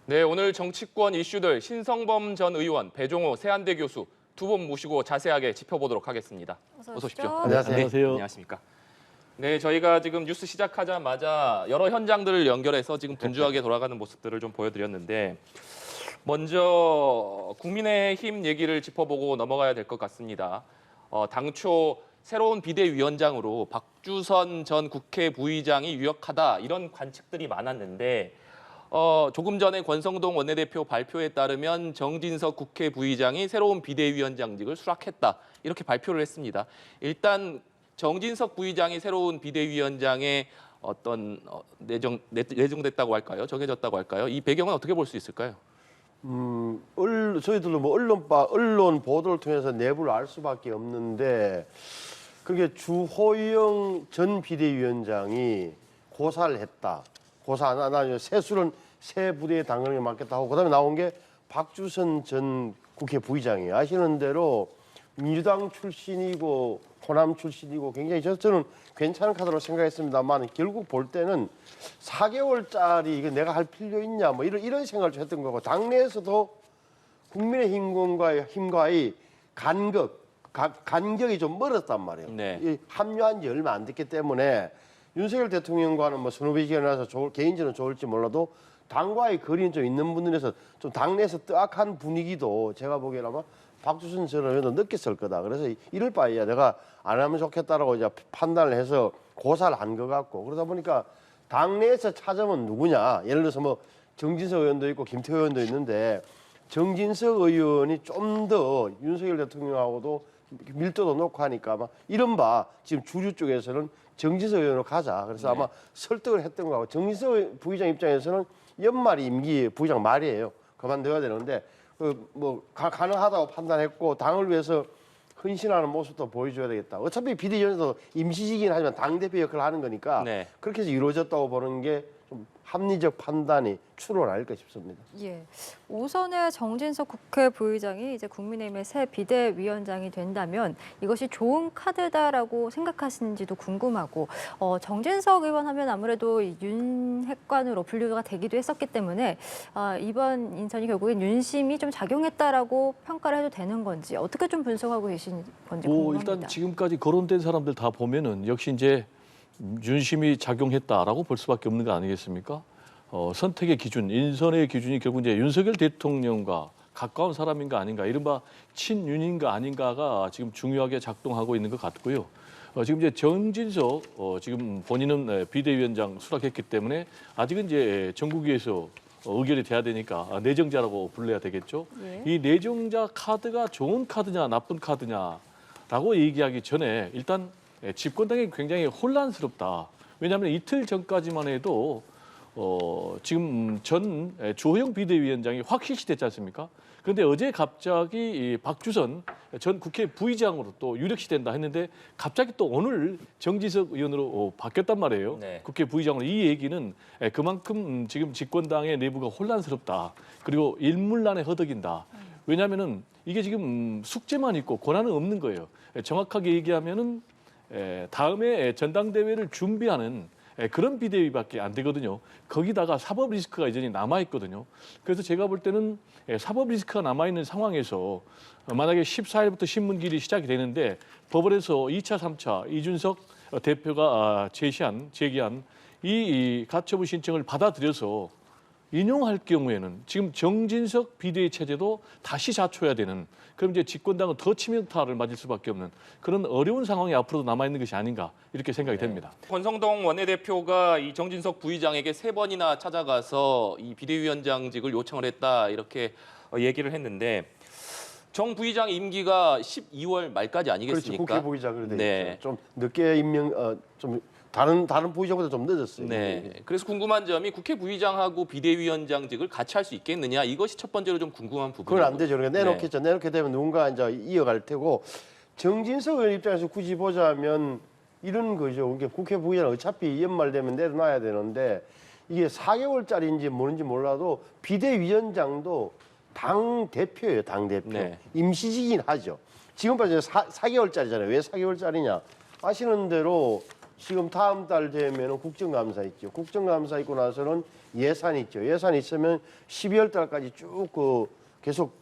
네, 오늘 정치권 이슈들 신성범 전 의원, 배종호 세한대 교수 두 분 모시고 자세하게 짚어보도록 하겠습니다. 어서 오십시오. 안녕하세요. 네, 안녕하십니까. 네, 저희가 지금 뉴스 시작하자마자 여러 현장들을 연결해서 지금 분주하게 돌아가는 모습들을 좀 보여드렸는데 먼저 국민의힘 얘기를 짚어보고 넘어가야 될 것 같습니다. 당초 새로운 비대위원장으로 박주선 전 국회 부의장이 유력하다 이런 관측들이 많았는데 조금 전에 권성동 원내대표 발표에 따르면 정진석 국회 부의장이 새로운 비대위원장직을 수락했다 이렇게 발표를 했습니다. 일단 정진석 부의장이 새로운 비대위원장에 어떤 내정됐다고 할까요? 정해졌다고 할까요? 이 배경은 어떻게 볼 수 있을까요? 저희들도 뭐 언론 보도를 통해서 내부를 알 수밖에 없는데 그게 주호영 전 비대위원장이 고사를 했다. 고사 안 하냐 세술은 새 부대에 당근에 맡겠다 하고 그다음에 나온 게 박주선 전 국회 부의장이에요. 아시는 대로 민주당 출신이고 호남 출신이고 굉장히 저는 괜찮은 카드로 생각했습니다만 결국 볼 때는 4개월짜리 이거 내가 할 필요 있냐 뭐 이런 생각을 좀 했던 거고 당내에서도 국민의힘과의 간격이 좀 멀었단 말이에요. 네. 합류한 지 얼마 안 됐기 때문에 윤석열 대통령과는 뭐 선후배 지간이라서 개인적으로 좋을지 몰라도 당과의 거리는 좀 있는 분들에서 좀 당내에서 뜨악한 분위기도 제가 보기에는 아마 박주선 전 의원도 느꼈을 거다. 그래서 이럴 바에야 내가 안 하면 좋겠다라고 이제 판단을 해서 고사를 한 것 같고 그러다 보니까 당내에서 찾으면 누구냐? 예를 들어서 뭐 정진석 의원도 있고 김태호 의원도 있는데 정진석 의원이 좀 더 윤석열 대통령하고도 밀도도 높고 하니까 아마 이른바 지금 주류 쪽에서는 정진석 의원으로 가자. 그래서 아마 설득을 했던 거고 정진석 부의장 입장에서는 연말이 임기 부의장 말이에요. 그만둬야 되는데 뭐 가능하다고 판단했고 당을 위해서 헌신하는 모습도 보여줘야 되겠다. 어차피 비대위원장도 임시직이긴 하지만 당대표 역할을 하는 거니까 그렇게 해서 이루어졌다고 보는 게 좀 합리적 판단이 추론 아닐까 싶습니다. 예, 오선의 정진석 국회 부의장이 이제 국민의힘의 새 비대위원장이 된다면 이것이 좋은 카드다라고 생각하시는지도 궁금하고 정진석 의원 하면 아무래도 윤핵관으로 분류가 되기도 했었기 때문에 이번 인선이 결국엔 윤심이 좀 작용했다라고 평가를 해도 되는 건지 어떻게 좀 분석하고 계신 건지 궁금합니다. 일단 지금까지 거론된 사람들 다 보면은 역시 이제 윤심이 작용했다라고 볼 수밖에 없는 거 아니겠습니까? 선택의 기준, 인선의 기준이 결국 이제 윤석열 대통령과 가까운 사람인가 아닌가, 이른바 친윤인가 아닌가가 지금 중요하게 작동하고 있는 것 같고요. 지금 이제 정진석 지금 본인은 비대위원장 수락했기 때문에 아직은 이제 전국위에서 의결이 돼야 되니까 내정자라고 불러야 되겠죠. 예. 이 내정자 카드가 좋은 카드냐 나쁜 카드냐라고 얘기하기 전에 일단 집권당이 굉장히 혼란스럽다. 왜냐하면 이틀 전까지만 해도 지금 전 주호영 비대위원장이 확실시 됐지 않습니까? 그런데 어제 갑자기 이 박주선 전 국회 부의장으로 또 유력시 된다 했는데 갑자기 또 오늘 정진석 의원으로 바뀌었단 말이에요. 네. 국회 부의장으로. 이 얘기는 그만큼 지금 집권당의 내부가 혼란스럽다. 그리고 일문란에 허덕인다. 왜냐하면은 이게 지금 숙제만 있고 권한은 없는 거예요. 정확하게 얘기하면은 다음에 전당대회를 준비하는 그런 비대위밖에 안 되거든요. 거기다가 사법 리스크가 여전히 남아있거든요. 그래서 제가 볼 때는 사법 리스크가 남아있는 상황에서 만약에 14일부터 신문길이 시작이 되는데 법원에서 2차, 3차 이준석 대표가 제기한 이 가처분 신청을 받아들여서 인용할 경우에는 지금 정진석 비대위 체제도 다시 자초해야 되는, 그럼 이제 집권당은 더 치명타를 맞을 수밖에 없는 그런 어려운 상황이 앞으로도 남아있는 것이 아닌가 이렇게 생각이 됩니다. 권성동 원내대표가 이 정진석 부의장에게 3번이나 찾아가서 이 비대위원장직을 요청을 했다 이렇게 얘기를 했는데 정 부의장 임기가 12월 말까지 아니겠습니까? 그렇지, 국회 부의장 그런데 네. 좀 늦게 좀 다른 부의장보다 좀 늦었어요. 네. 그래서 궁금한 점이 국회 부의장하고 비대위원장직을 같이 할 수 있겠느냐, 이것이 첫 번째로 좀 궁금한 부분이에요. 그건 안 되죠. 그러니까 내놓겠죠. 내놓게 되면 누군가 이제 이어갈 테고 정진석 의원 입장에서 굳이 보자면 이런 거죠. 그러니까 국회 부의장 어차피 연말 되면 내려놔야 되는데 이게 4개월짜리인지 뭔지 몰라도 비대위원장도 당 대표예요. 당 대표. 네. 임시직이긴 하죠. 지금까지 4개월짜리잖아요. 왜 4개월짜리냐? 아시는 대로 지금 다음 달 되면 국정감사 있죠. 국정감사 있고 나서는 예산이 있죠. 예산이 있으면 12월 달까지 쭉 계속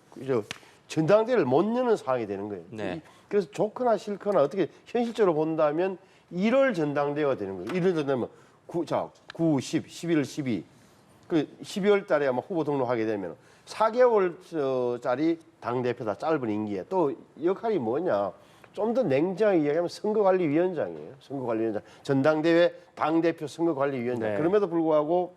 전당대회를 못 여는 상황이 되는 거예요. 네. 그래서 좋거나 싫거나 어떻게 현실적으로 본다면 1월 전당대회가 되는 거예요. 1월 전당대회면 9, 10, 11월 12. 그 12월 달에 아마 후보 등록하게 되면 4개월짜리 당대표다, 짧은 임기에. 또 역할이 뭐냐. 좀 더 냉정하게 이야기하면 선거관리위원장이에요. 선거관리위원장. 전당대회 당대표 선거관리위원장. 네. 그럼에도 불구하고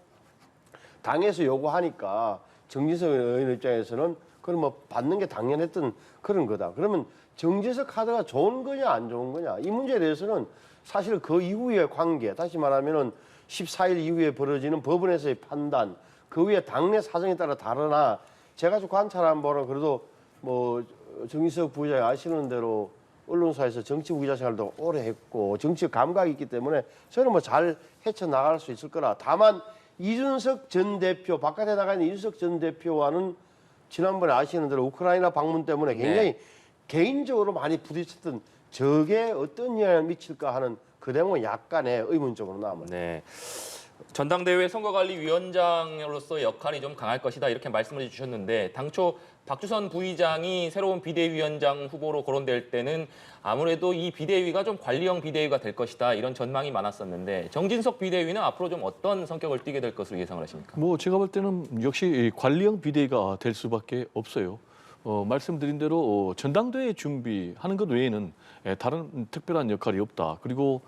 당에서 요구하니까 정진석 의원 입장에서는 그럼 뭐 받는 게 당연했던 그런 거다. 그러면 정진석 카드가 좋은 거냐 안 좋은 거냐. 이 문제에 대해서는 사실 그 이후의 관계, 다시 말하면은 14일 이후에 벌어지는 법원에서의 판단, 그 위에 당내 사정에 따라 다르나 제가 좀 관찰한 바로 그래도 뭐 정진석 부회장이 아시는 대로 언론사에서 정치 부기자 생활도 오래 했고 정치 감각이 있기 때문에 저는 뭐 잘 헤쳐나갈 수 있을 거라. 다만 이준석 전 대표, 바깥에 나가 있는 이준석 전 대표와는 지난번에 아시는 대로 우크라이나 방문 때문에 굉장히 개인적으로 많이 부딪혔던 저게 어떤 영향을 미칠까 하는 그 대목은 약간의 의문점으로 남아요. 네. 전당대회 선거관리위원장으로서의 역할이 좀 강할 것이다 이렇게 말씀을 주셨는데 당초 박주선 부의장이 새로운 비대위원장 후보로 거론될 때는 아무래도 이 비대위가 좀 관리형 비대위가 될 것이다 이런 전망이 많았었는데 정진석 비대위는 앞으로 좀 어떤 성격을 띠게 될 것으로 예상을 하십니까? 뭐 제가 볼 때는 역시 관리형 비대위가 될 수밖에 없어요. 말씀드린 대로 전당대회 준비하는 것 외에는 다른 특별한 역할이 없다. 그리고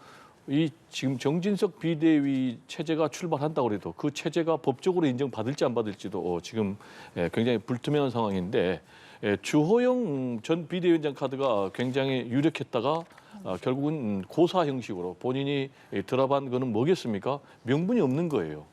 이 지금 정진석 비대위 체제가 출발한다고 해도 그 체제가 법적으로 인정받을지 안 받을지도 지금 굉장히 불투명한 상황인데 주호영 전 비대위원장 카드가 굉장히 유력했다가 결국은 고사 형식으로 본인이 드랍한 거는 뭐겠습니까? 명분이 없는 거예요.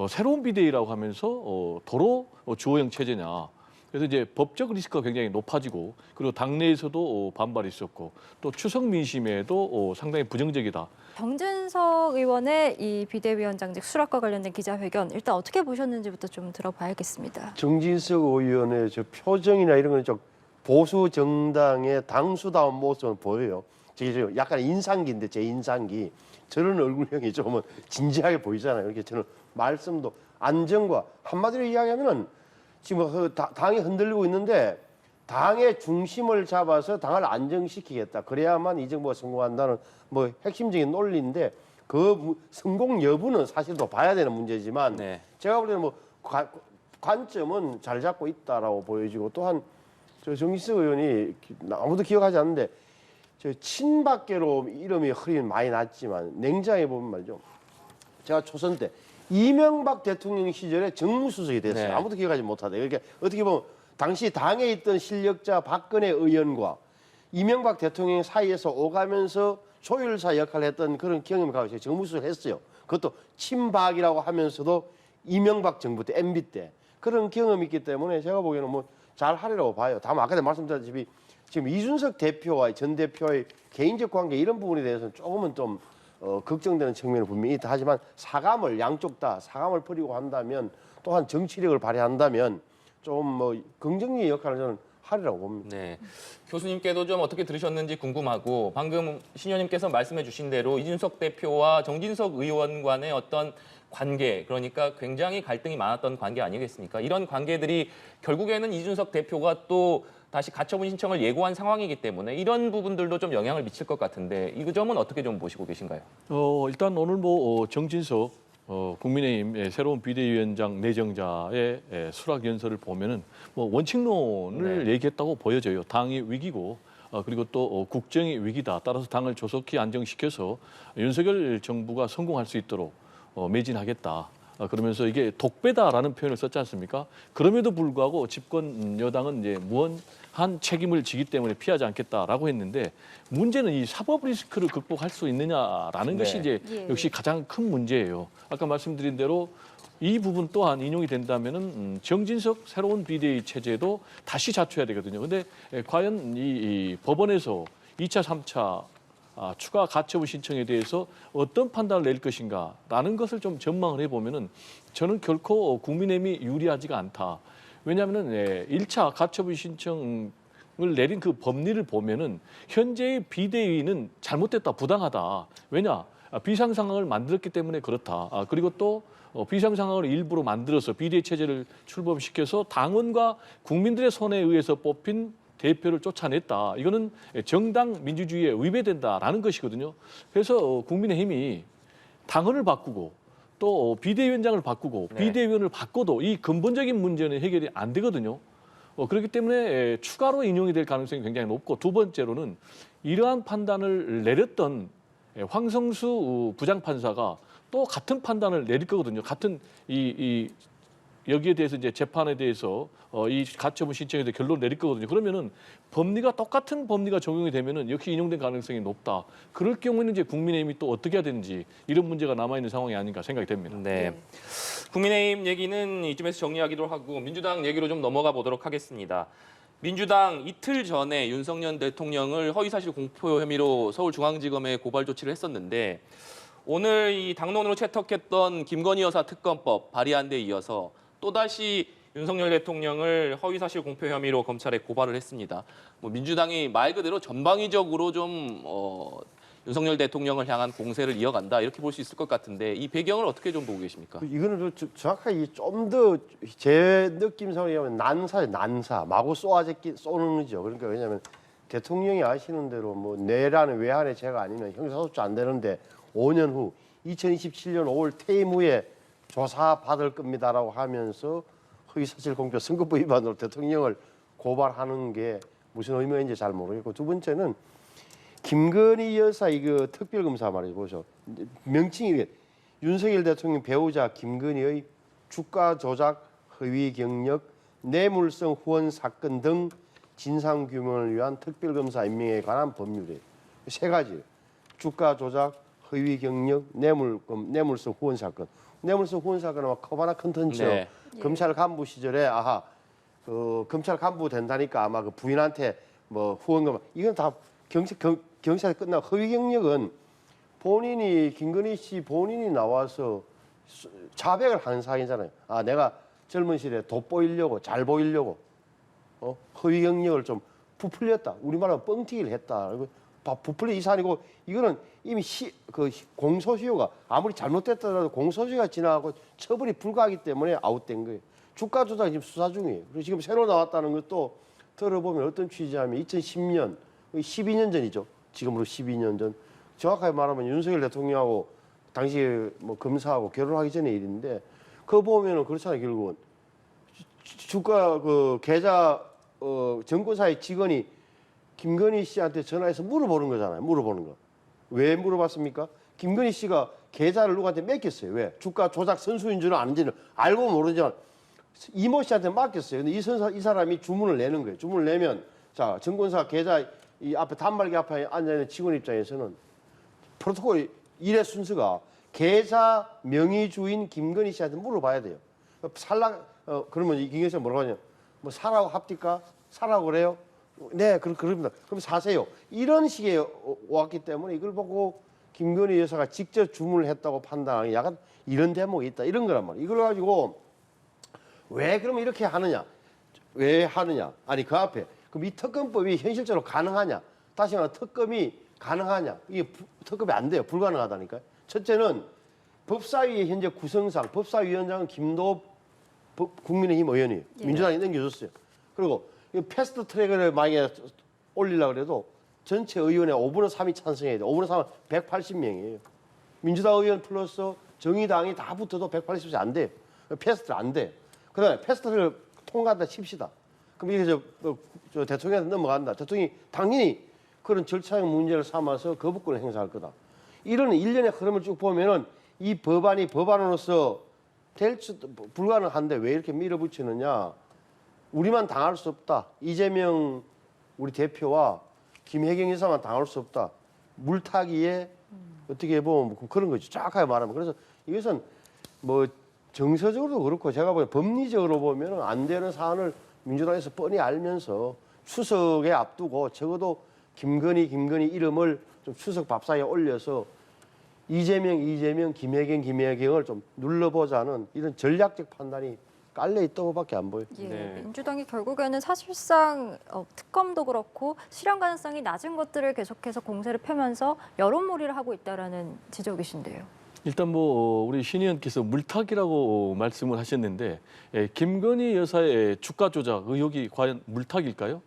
새로운 비대위라고 하면서 도로 주호영 체제냐. 그래서 이제 법적 리스크가 굉장히 높아지고 그리고 당내에서도 반발이 있었고 또 추석 민심에도 상당히 부정적이다. 정진석 의원의 이 비대위원장직 수락과 관련된 기자회견 일단 어떻게 보셨는지부터 좀 들어봐야겠습니다. 정진석 의원의 저 표정이나 이런 거는 좀 보수 정당의 당수다운 모습은 보여요. 저게 좀 약간 인상기인데 제 인상기 저런 얼굴형이 좀 진지하게 보이잖아요. 이렇게 저는 말씀도 안정과 한마디로 이야기하면은 지금 그 당이 흔들리고 있는데 당의 중심을 잡아서 당을 안정시키겠다. 그래야만 이 정부가 성공한다는 뭐 핵심적인 논리인데 그 성공 여부는 사실 또 봐야 되는 문제지만 네. 제가 볼 때는 뭐 관점은 잘 잡고 있다라고 보여지고 또한 저 정진석 의원이 아무도 기억하지 않는데 저 친박계로 이름이 흐린 많이 났지만 냉정히 보면 말이죠. 제가 초선 때 이명박 대통령 시절에 정무수석이 됐어요. 네. 아무도 기억하지 못하대. 그러니까 어떻게 보면 당시 당에 있던 실력자 박근혜 의원과 이명박 대통령 사이에서 오가면서 조율사 역할을 했던 그런 경험을 가지고 정무수석을 했어요. 그것도 친박이라고 하면서도 이명박 정부 때, MB 때 그런 경험이 있기 때문에 제가 보기에는 뭐 잘하리라고 봐요. 다만 아까 말씀드렸다시피 지금 이준석 대표와 전 대표의 개인적 관계 이런 부분에 대해서는 조금은 좀 걱정되는 측면은 분명히 있다 하지만 사감을 양쪽 다 사감을 버리고 한다면 또한 정치력을 발휘한다면 좀 뭐 긍정적인 역할을 저는 하리라고 봅니다. 네. 교수님께도 좀 어떻게 들으셨는지 궁금하고 방금 신현님께서 말씀해 주신 대로 이준석 대표와 정진석 의원 간의 어떤 관계 그러니까 굉장히 갈등이 많았던 관계 아니겠습니까? 이런 관계들이 결국에는 이준석 대표가 또 다시 가처분 신청을 예고한 상황이기 때문에 이런 부분들도 좀 영향을 미칠 것 같은데 이 점은 어떻게 좀 보시고 계신가요? 일단 오늘 뭐 정진석 국민의힘 새로운 비대위원장 내정자의 수락 연설을 보면은 뭐 원칙론을 얘기했다고 보여져요. 당이 위기고 그리고 또 국정이 위기다. 따라서 당을 조속히 안정시켜서 윤석열 정부가 성공할 수 있도록 매진하겠다. 그러면서 이게 독배다라는 표현을 썼지 않습니까? 그럼에도 불구하고 집권 여당은 이제 무한한 책임을 지기 때문에 피하지 않겠다라고 했는데 문제는 이 사법 리스크를 극복할 수 있느냐라는 것이 이제 역시 가장 큰 문제예요. 아까 말씀드린 대로 이 부분 또한 인용이 된다면은 정진석 새로운 비대위 체제도 다시 자초해야 되거든요. 근데 과연 이 법원에서 2차, 3차 추가 가처분 신청에 대해서 어떤 판단을 낼 것인가라는 것을 좀 전망을 해보면은 저는 결코 국민의힘이 유리하지가 않다. 왜냐하면은 1차 가처분 신청을 내린 그 법리를 보면은 현재의 비대위는 잘못됐다, 부당하다. 왜냐? 비상 상황을 만들었기 때문에 그렇다. 그리고 또 비상 상황을 일부러 만들어서 비대위 체제를 출범시켜서 당원과 국민들의 손에 의해서 뽑힌 대표를 쫓아냈다. 이거는 정당 민주주의에 위배된다라는 것이거든요. 그래서 국민의힘이 당헌을 바꾸고 또 비대위원장을 바꾸고 네. 비대위원을 바꿔도 이 근본적인 문제는 해결이 안 되거든요. 그렇기 때문에 추가로 인용이 될 가능성이 굉장히 높고 두 번째로는 이러한 판단을 내렸던 황성수 부장판사가 또 같은 판단을 내릴 거거든요. 같은 여기에 대해서 이제 재판에 대해서 이 가처분 신청에 대해 결론을 내릴 거거든요. 그러면은 법리가 똑같은 법리가 적용이 되면은 역시 인용된 가능성이 높다. 그럴 경우에는 이제 국민의힘이 또 어떻게 해야 되는지 이런 문제가 남아 있는 상황이 아닌가 생각이 됩니다. 네. 국민의힘 얘기는 이쯤에서 정리하기로 하고 민주당 얘기로 좀 넘어가 보도록 하겠습니다. 민주당 이틀 전에 윤석열 대통령을 허위사실 공표 혐의로 서울중앙지검에 고발 조치를 했었는데 오늘 이 당론으로 채택했던 김건희 여사 특검법 발의한 데 이어서 또다시 윤석열 대통령을 허위사실 공표 혐의로 검찰에 고발을 했습니다. 뭐 민주당이 말 그대로 전방위적으로 좀 윤석열 대통령을 향한 공세를 이어간다 이렇게 볼 수 있을 것 같은데 이 배경을 어떻게 좀 보고 계십니까? 이거는 정확하게 좀 더 제 느낌상으로 얘기하면 난사 마구 쏘는 거죠. 그러니까 왜냐하면 대통령이 아시는 대로 뭐 내란에 외환의 죄가 아니면 형사소추 안 되는데 5년 후 2027년 5월 퇴임 후에 조사받을 겁니다라고 하면서 허위사실 공표 선거법 위반으로 대통령을 고발하는 게 무슨 의미가 있는지 잘 모르겠고 두 번째는 김건희 여사 이거 특별검사 말이죠. 보죠. 명칭이 윤석열 대통령 배우자 김건희의 주가 조작, 허위 경력, 뇌물성 후원 사건 등 진상 규명을 위한 특별검사 임명에 관한 법률이에요. 세 가지. 주가 조작, 허위 경력, 뇌물성 후원 사건. 뇌물성 후원 사건은 커바나 컨텐츠. 네. 검찰 간부 시절에 그 검찰 간부 된다니까 아마 그 부인한테 뭐 후원금 이건 다 경찰에 끝나고 허위 경력은 본인이 김건희 씨 본인이 나와서 자백을 하는 사항이잖아요. 내가 젊은 시절에 돋보이려고 잘 보이려고 허위 경력을 좀 부풀렸다. 우리말로 뻥튀기를 했다. 부풀린 이 사안이고 이거는 이미 공소시효가 아무리 잘못됐더라도 공소시효가 지나가고 처벌이 불가하기 때문에 아웃된 거예요. 주가 조작이 지금 수사 중이에요. 그리고 지금 새로 나왔다는 것도 들어보면 어떤 취지냐면 2010년, 12년 전이죠. 지금으로 12년 전. 정확하게 말하면 윤석열 대통령하고 당시 뭐 검사하고 결혼하기 전에 일인데 그거 보면은 그렇잖아요. 결국은 주가 그 계좌 정권사의 직원이 김건희 씨한테 전화해서 물어보는 거잖아요. 물어보는 거. 왜 물어봤습니까? 김건희 씨가 계좌를 누구한테 맡겼어요. 왜? 주가 조작 선수인 줄은 아닌지는 알고 모르지만 이모 씨한테 맡겼어요. 근데 이 사람이 주문을 내는 거예요. 주문을 내면 자 정권사 계좌 이 앞에 단말기 앞에 앉아있는 직원 입장에서는 프로토콜 일의 순서가 계좌 명의주인 김건희 씨한테 물어봐야 돼요. 그러면 이 김건희 씨가 뭐라고 하냐? 뭐 사라고 합니까? 사라고 그래요? 네, 그럽니다. 그럼 사세요. 이런 식의 왔기 때문에 이걸 보고 김건희 여사가 직접 주문을 했다고 판단하기 약간 이런 대목이 있다. 이런 거란 말이에요. 이걸 가지고 왜 그러면 이렇게 하느냐? 왜 하느냐? 아니 그 앞에 그럼 이 특검법이 현실적으로 가능하냐? 다시 말해 특검이 가능하냐? 이게 특검이 안 돼요. 불가능하다니까요. 첫째는 법사위의 현재 구성상 법사위원장은 김도읍 국민의힘 의원이에요. 예. 민주당이 넘겨줬어요. 그리고 이 패스트 트랙을 만약에 올리려고 해도 전체 의원의 5분의 3이 찬성해야 돼요. 5분의 3은 180명이에요. 민주당 의원 플러스 정의당이 다 붙어도 180이 안 돼요. 패스트를 안 돼. 그다음에 패스트를 통과한다 칩시다. 그럼 이게 저 대통령한테 넘어간다. 대통령이 당연히 그런 절차적 문제를 삼아서 거부권을 행사할 거다. 이런 일련의 흐름을 쭉 보면은 이 법안이 법안으로서 불가능한데 왜 이렇게 밀어붙이느냐. 우리만 당할 수 없다. 이재명 우리 대표와 김혜경 여사만 당할 수 없다. 물타기에 어떻게 보면 그런 거죠. 정확하게 말하면. 그래서 이것은 뭐 정서적으로도 그렇고 제가 보기엔 법리적으로 보면 안 되는 사안을 민주당에서 뻔히 알면서 추석에 앞두고 적어도 김건희 이름을 좀 추석 밥상에 올려서 이재명, 김혜경을 좀 눌러보자는 이런 전략적 판단이 깔려 있다고밖에 안 보여요. 예, 네. 민주당이 결국에는 사실상 특검도 그렇고 실현 가능성이 낮은 것들을 계속해서 공세를 펴면서 여론몰이를 하고 있다라는 지적이신데요. 일단 뭐 우리 신 의원께서 물타기라고 말씀을 하셨는데 김건희 여사의 주가 조작 의혹이 과연 물타기일까요?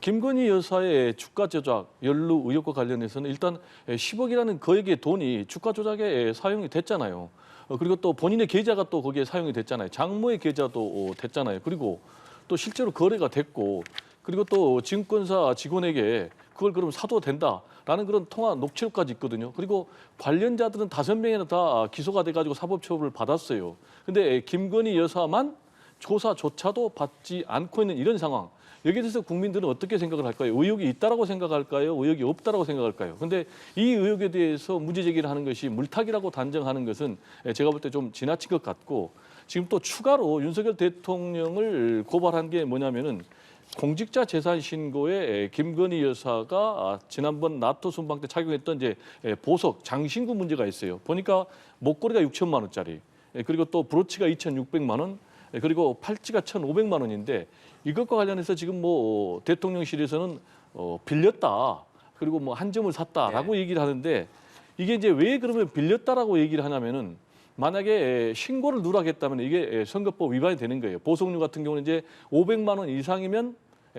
김건희 여사의 주가 조작 연루 의혹과 관련해서는 일단 10억이라는 거액의 돈이 주가 조작에 사용이 됐잖아요. 그리고 또 본인의 계좌가 또 거기에 사용이 됐잖아요. 장모의 계좌도 됐잖아요. 그리고 또 실제로 거래가 됐고, 그리고 또 증권사 직원에게 그걸 그럼 사도 된다라는 그런 통화 녹취록까지 있거든요. 그리고 관련자들은 5명이나 다 기소가 돼가지고 사법처벌을 받았어요. 근데 김건희 여사만 조사조차도 받지 않고 있는 이런 상황. 여기에 대해서 국민들은 어떻게 생각을 할까요? 의혹이 있다라고 생각할까요? 의혹이 없다라고 생각할까요? 근데 이 의혹에 대해서 문제 제기를 하는 것이 물타기라고 단정하는 것은 제가 볼 때 좀 지나친 것 같고, 지금 또 추가로 윤석열 대통령을 고발한 게 뭐냐면은 공직자 재산 신고에 김건희 여사가 지난번 나토 순방 때 착용했던 이제 보석 장신구 문제가 있어요. 보니까 목걸이가 6천만 원짜리, 그리고 또 브로치가 2,600만 원, 그리고 팔찌가 1,500만 원인데 이것과 관련해서 지금 뭐 대통령실에서는 빌렸다, 그리고 뭐 한 점을 샀다라고 얘기를 하는데, 이게 이제 왜 그러면 빌렸다라고 얘기를 하냐면은 만약에 신고를 누락했다면 이게 선거법 위반이 되는 거예요. 보석류 같은 경우는 이제 500만 원 이상이면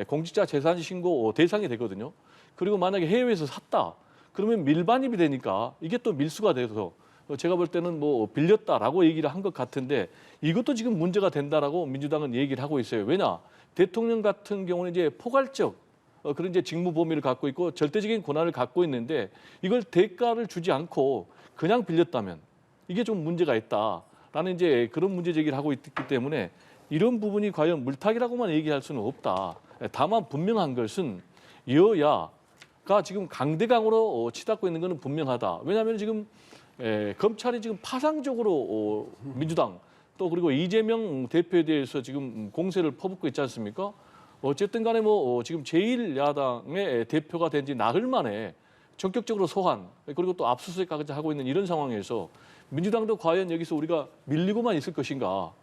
공직자 재산 신고 대상이 되거든요. 그리고 만약에 해외에서 샀다, 그러면 밀반입이 되니까 이게 또 밀수가 돼서 제가 볼 때는 뭐 빌렸다라고 얘기를 한 것 같은데, 이것도 지금 문제가 된다라고 민주당은 얘기를 하고 있어요. 왜냐? 대통령 같은 경우는 이제 포괄적 그런 이제 직무 범위를 갖고 있고 절대적인 권한을 갖고 있는데, 이걸 대가를 주지 않고 그냥 빌렸다면 이게 좀 문제가 있다라는 이제 그런 문제 제기를 하고 있기 때문에 이런 부분이 과연 물타기라고만 얘기할 수는 없다. 다만 분명한 것은 여야가 지금 강대강으로 치닫고 있는 것은 분명하다. 왜냐하면 지금 검찰이 지금 파상적으로 민주당 또 그리고 이재명 대표에 대해서 지금 공세를 퍼붓고 있지 않습니까? 어쨌든 간에 뭐 지금 제1야당의 대표가 된 지 나흘 만에 전격적으로 소환, 그리고 또 압수수색까지 하고 있는 이런 상황에서 민주당도 과연 여기서 우리가 밀리고만 있을 것인가?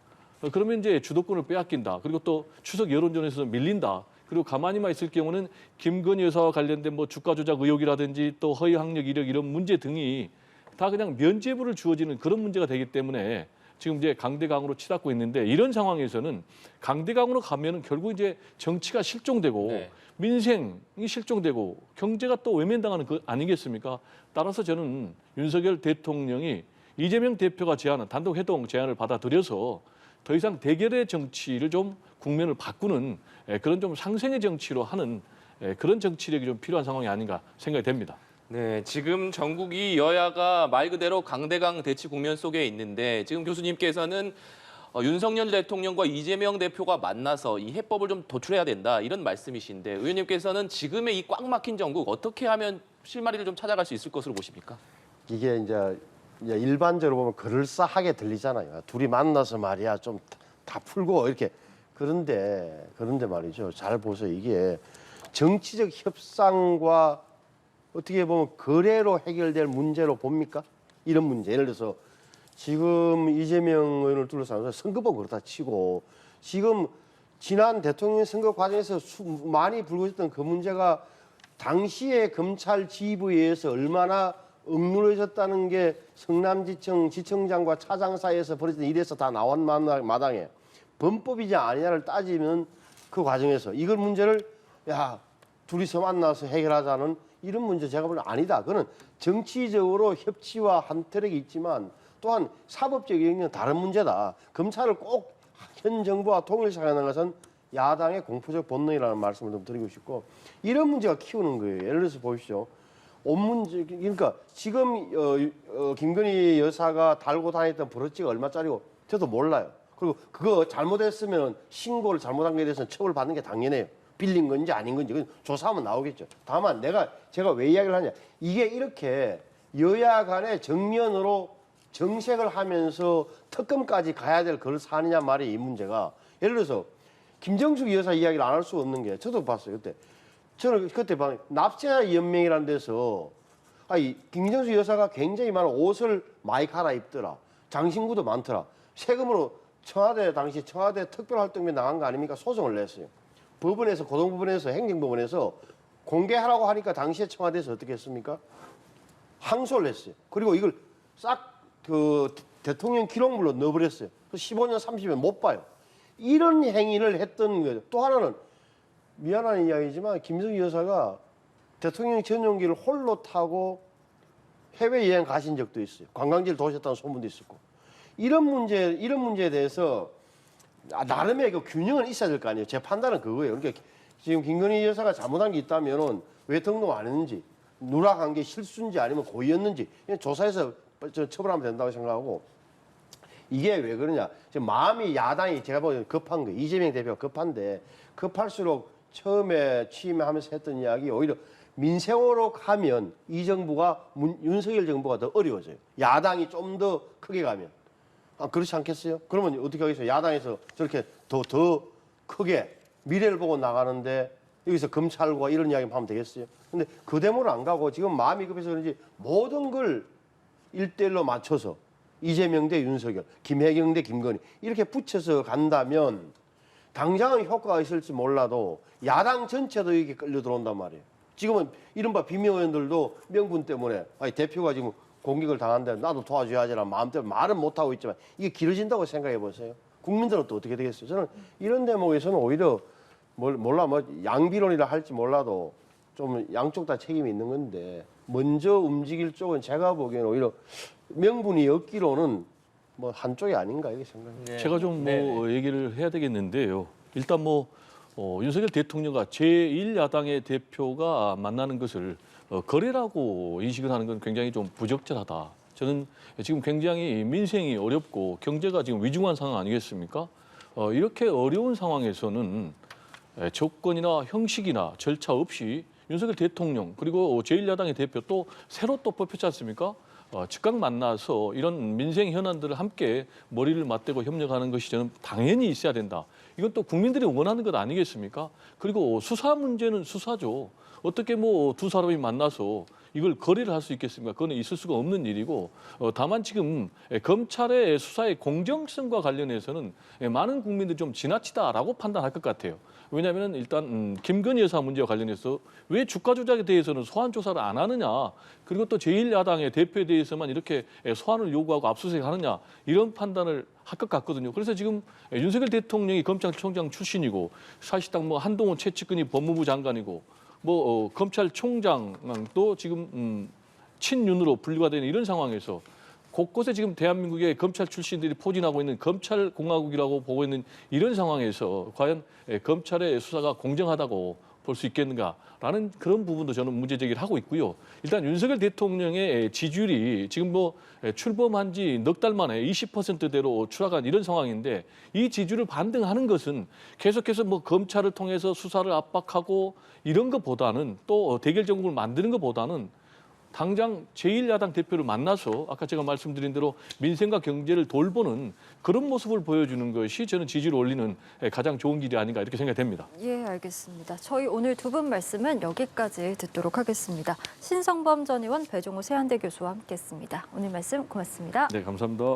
그러면 이제 주도권을 빼앗긴다. 그리고 또 추석 여론전에서 밀린다. 그리고 가만히만 있을 경우는 김건희 여사와 관련된 뭐 주가 조작 의혹이라든지 또 허위 학력 이력 이런 문제 등이 다 그냥 면죄부를 주어지는 그런 문제가 되기 때문에 지금 이제 강대강으로 치닫고 있는데, 이런 상황에서는 강대강으로 가면은 결국 이제 정치가 실종되고 네. 민생이 실종되고 경제가 또 외면당하는 거 아니겠습니까? 따라서 저는 윤석열 대통령이 이재명 대표가 제안한 단독 회동 제안을 받아들여서 더 이상 대결의 정치를 좀 국면을 바꾸는 그런 좀 상생의 정치로 하는 그런 정치력이 좀 필요한 상황이 아닌가 생각이 됩니다. 네, 지금 전국이 여야가 말 그대로 강대강 대치 국면 속에 있는데, 지금 교수님께서는 윤석열 대통령과 이재명 대표가 만나서 이 해법을 좀 도출해야 된다, 이런 말씀이신데, 의원님께서는 지금의 이 꽉 막힌 전국 어떻게 하면 실마리를 좀 찾아갈 수 있을 것으로 보십니까? 이게 이제 일반적으로 보면 그럴싸하게 들리잖아요. 둘이 만나서 말이야 좀 다 풀고 이렇게. 그런데 말이죠. 잘 보세요. 이게 정치적 협상과 어떻게 보면 거래로 해결될 문제로 봅니까? 이런 문제. 예를 들어서 지금 이재명 의원을 둘러싸서 선거법 그렇다 치고, 지금 지난 대통령 선거 과정에서 많이 불거졌던 그 문제가 당시에 검찰 지휘부에 의해서 얼마나 억눌려졌다는 게 성남지청 지청장과 차장 사이에서 벌어진 일에서 다 나온 마당에 범법이지 아니냐를 따지면 그 과정에서 이걸 문제를 둘이서 만나서 해결하자는 이런 문제 제가 보기엔 아니다. 그거는 정치적으로 협치와 한트랙이 있지만 또한 사법적 영역은 다른 문제다. 검찰을 꼭 현 정부와 통일시키는 것은 야당의 공포적 본능이라는 말씀을 좀 드리고 싶고, 이런 문제가 키우는 거예요. 예를 들어서 보십시오. 그러니까 지금 김건희 여사가 달고 다녔던 브로치가 얼마짜리고 저도 몰라요. 그리고 그거 잘못했으면 신고를 잘못한 것에 대해서는 처벌받는 게 당연해요. 빌린 건지 아닌 건지 그건 조사하면 나오겠죠. 다만 제가 왜 이야기를 하냐, 이게 이렇게 여야 간에 정면으로 정색을 하면서 특검까지 가야 될 걸 사느냐 말이에요. 이 문제가. 예를 들어서 김정숙 여사 이야기를 안 할 수 없는 게, 저도 봤어요. 저는 그때 납세자 연맹이라는 데서 김정숙 여사가 굉장히 많은 옷을 많이 갈아입더라. 장신구도 많더라. 세금으로 당시 청와대 특별활동비 나간 거 아닙니까? 소송을 냈어요. 법원에서, 고등법원에서, 행정법원에서 공개하라고 하니까 당시에 청와대에서 어떻게 했습니까? 항소를 했어요. 그리고 이걸 싹 그 대통령 기록물로 넣어버렸어요. 15년, 30년 못 봐요. 이런 행위를 했던 거죠. 또 하나는 미안한 이야기지만 김성희 여사가 대통령 전용기를 홀로 타고 해외여행 가신 적도 있어요. 관광지를 도셨다는 소문도 있었고. 이런 문제에 대해서 나름의 그 균형은 있어야 될 거 아니에요. 제 판단은 그거예요. 그러니까 지금 김건희 여사가 잘못한 게 있다면은 왜 등록 안 했는지, 누락한 게 실수인지 아니면 고의였는지 조사해서 처벌하면 된다고 생각하고, 이게 왜 그러냐. 지금 마음이 야당이 제가 보기엔 급한 거예요. 이재명 대표가 급한데 급할수록 처음에 취임하면서 했던 이야기 오히려 민생으로 가면 이 정부가 윤석열 정부가 더 어려워져요. 야당이 좀 더 크게 가면. 그렇지 않겠어요? 그러면 어떻게 하겠어요? 야당에서 저렇게 더 크게 미래를 보고 나가는데 여기서 검찰과 이런 이야기만 하면 되겠어요? 근데 그 대목을 안 가고 지금 마음이 급해서 그런지 모든 걸 1대1로 맞춰서 이재명 대 윤석열, 김혜경 대 김건희 이렇게 붙여서 간다면 당장은 효과가 있을지 몰라도 야당 전체도 이게 끌려 들어온단 말이에요. 지금은 이른바 비명의원들도 명분 때문에 아니 대표가 지금 공격을 당한다는데 나도 도와줘야지라는 마음 때문에 말은 못하고 있지만 이게 길어진다고 생각해 보세요. 국민들은 또 어떻게 되겠어요? 저는 이런 대목에서는 오히려 몰라 뭐 양비론이라 할지 몰라도 좀 양쪽 다 책임이 있는 건데 먼저 움직일 쪽은 제가 보기에는 오히려 명분이 없기로는 뭐 한쪽이 아닌가 이렇게 생각합니다. 네. 제가 좀 네네. 뭐 얘기를 해야 되겠는데요. 일단 뭐 윤석열 대통령과 제1야당의 대표가 만나는 것을 거래라고 인식을 하는 건 굉장히 좀 부적절하다. 저는 지금 굉장히 민생이 어렵고 경제가 지금 위중한 상황 아니겠습니까? 이렇게 어려운 상황에서는 조건이나 형식이나 절차 없이 윤석열 대통령 그리고 제1야당의 대표 또 새로 또 뽑혔지 않습니까? 즉각 만나서 이런 민생 현안들을 함께 머리를 맞대고 협력하는 것이 저는 당연히 있어야 된다. 이건 또 국민들이 원하는 것 아니겠습니까? 그리고 수사 문제는 수사죠. 어떻게 뭐 두 사람이 만나서 이걸 거래를 할 수 있겠습니까? 그건 있을 수가 없는 일이고 다만 지금 검찰의 수사의 공정성과 관련해서는 많은 국민들이 좀 지나치다라고 판단할 것 같아요. 왜냐하면 일단 김건희 여사 문제와 관련해서 왜 주가 조작에 대해서는 소환 조사를 안 하느냐, 그리고 또 제1야당의 대표에 대해서만 이렇게 소환을 요구하고 압수수색하느냐 이런 판단을 할 것 같거든요. 그래서 지금 윤석열 대통령이 검찰총장 출신이고 사실상 뭐 한동훈 최측근이 법무부 장관이고 뭐 검찰총장도 지금 친윤으로 분류가 되는 이런 상황에서 곳곳에 지금 대한민국의 검찰 출신들이 포진하고 있는 검찰공화국이라고 보고 있는 이런 상황에서 과연 검찰의 수사가 공정하다고 볼 수 있겠는가라는 그런 부분도 저는 문제 제기를 하고 있고요. 일단 윤석열 대통령의 지지율이 지금 뭐 출범한 지 넉 달 만에 20%대로 추락한 이런 상황인데 이 지지율을 반등하는 것은 계속해서 뭐 검찰을 통해서 수사를 압박하고 이런 것보다는 또 대결 정국을 만드는 것보다는 당장 제1야당 대표를 만나서 아까 제가 말씀드린 대로 민생과 경제를 돌보는 그런 모습을 보여주는 것이 저는 지지를 올리는 가장 좋은 길이 아닌가 이렇게 생각이 됩니다. 예, 알겠습니다. 저희 오늘 두 분 말씀은 여기까지 듣도록 하겠습니다. 신성범 전 의원, 배종우 세한대 교수와 함께했습니다. 오늘 말씀 고맙습니다. 네, 감사합니다.